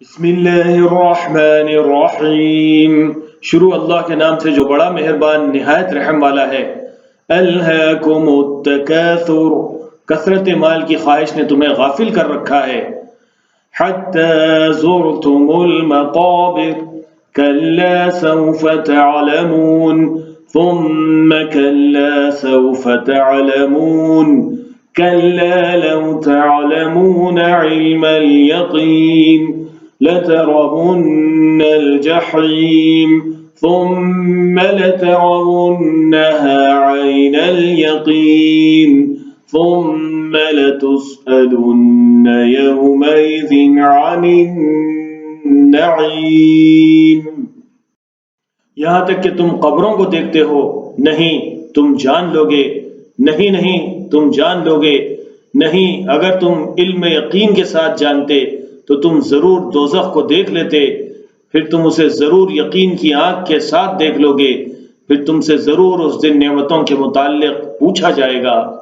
بسم اللہ الرحمن الرحیم، شروع اللہ کے نام سے جو بڑا مہربان نہایت رحم والا ہے۔ الہاکم التکاثر، کثرت مال کی خواہش نے تمہیں غافل کر رکھا ہے۔ حتی زرتم المقابر، کلا سوف تعلمون، ثم کلا سوف تعلمون، كلا لو تعلمون علم اليقين لترون الجحيم ثم لترونها عين اليقين ثم لتسألن يومئذ عن النعيم۔ یہاں تک کہ تم قبروں کو دیکھتے ہو، نہیں تم جان لو گے، نہیں تم جان لو گے، نہیں اگر تم علم یقین کے ساتھ جانتے تو تم ضرور دوزخ کو دیکھ لیتے، پھر تم اسے ضرور یقین کی آنکھ کے ساتھ دیکھ لو گے، پھر تم سے ضرور اس دن نعمتوں کے متعلق پوچھا جائے گا۔